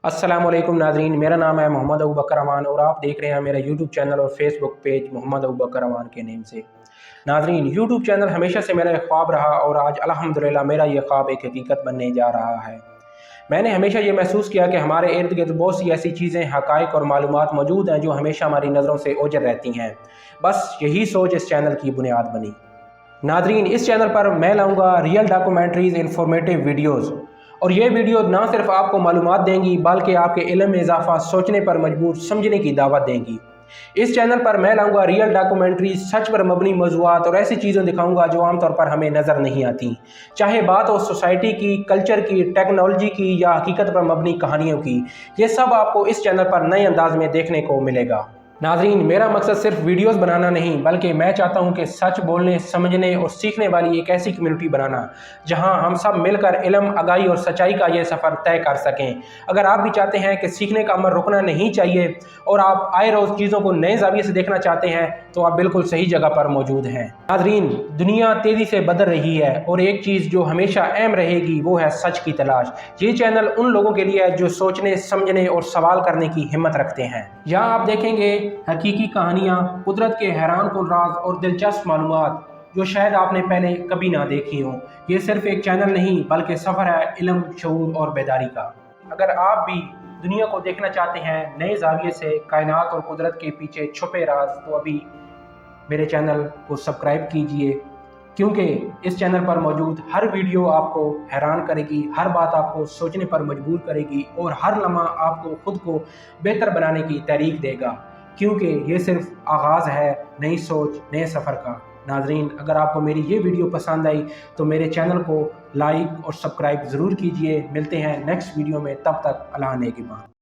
अस्सलामुअलैकुम नाज़रीन, मेरा नाम है मोहम्मद अबू बकर अमान और आप देख रहे हैं मेरा यूट्यूब चैनल और फेसबुक पेज मोहम्मद अबू बकर अमान के नेम से। नाज़रीन, यूट्यूब चैनल हमेशा से मेरा एक ख्वाब रहा और आज अल्हम्दुलिल्लाह मेरा ये ख्वाब एक हकीकत बनने जा रहा है। मैंने हमेशा ये महसूस किया कि हमारे इर्द गिर्द बहुत सी ऐसी चीज़ें, हक़ाइक़ और मालूमात मौजूद हैं जो हमेशा हमारी नज़रों से ओझल रहती हैं। बस यही सोच इस चैनल की बुनियाद बनी। नाज़रीन, इस चैनल पर मैं लाऊंगा रियल डॉक्यूमेंट्रीज़, इंफॉर्मेटिव वीडियोज़, और ये वीडियो ना सिर्फ आपको मालूमात देंगी बल्कि आपके इल्म में इजाफा, सोचने पर मजबूर, समझने की दावत देंगी। इस चैनल पर मैं लाऊंगा रियल डॉक्यूमेंट्रीज, सच पर मबनी मौज़ूआत और ऐसी चीज़ें दिखाऊंगा जो आमतौर पर हमें नज़र नहीं आती, चाहे बात हो सोसाइटी की, कल्चर की, टेक्नोलॉजी की या हकीकत पर मबनी कहानियों की। ये सब आपको इस चैनल पर नए अंदाज में देखने को मिलेगा। नाज़रीन, मेरा मकसद सिर्फ वीडियोस बनाना नहीं बल्कि मैं चाहता हूं कि सच बोलने, समझने और सीखने वाली एक ऐसी कम्युनिटी बनाना जहां हम सब मिलकर इल्म, आगाही और सच्चाई का ये सफ़र तय कर सकें। अगर आप भी चाहते हैं कि सीखने का अमल रुकना नहीं चाहिए और आप आए रोज़ चीज़ों को नए ज़ाविये से देखना चाहते हैं तो आप बिल्कुल सही जगह पर मौजूद हैं। नाज़रीन, दुनिया तेज़ी से बदल रही है और एक चीज़ जो हमेशा अहम रहेगी वो है सच की तलाश। ये चैनल उन लोगों के लिए है जो सोचने, समझने और सवाल करने की हिम्मत रखते हैं। यहाँ आप देखेंगे हकीकी कहानियाँ, कुदरत के हैरान कुन राज और दिलचस्प मालूमात जो शायद आपने पहले कभी ना देखी हो। ये सिर्फ एक चैनल नहीं बल्कि सफ़र है इल्म, शऊर और बेदारी का। अगर आप भी दुनिया को देखना चाहते हैं नए ज़ाविये से, कायनात और कुदरत के पीछे छुपे राज, तो अभी मेरे चैनल को सब्सक्राइब कीजिए, क्योंकि इस चैनल पर मौजूद हर वीडियो आपको हैरान करेगी, हर बात आपको सोचने पर मजबूर करेगी और हर लम्हा आपको खुद को बेहतर बनाने की तहरीक देगा, क्योंकि ये सिर्फ आगाज़ है नई सोच, नए सफ़र का। नाज़रीन, अगर आपको मेरी ये वीडियो पसंद आई तो मेरे चैनल को लाइक और सब्सक्राइब ज़रूर कीजिए। मिलते हैं नेक्स्ट वीडियो में, तब तक अल्लाह नेगहबान।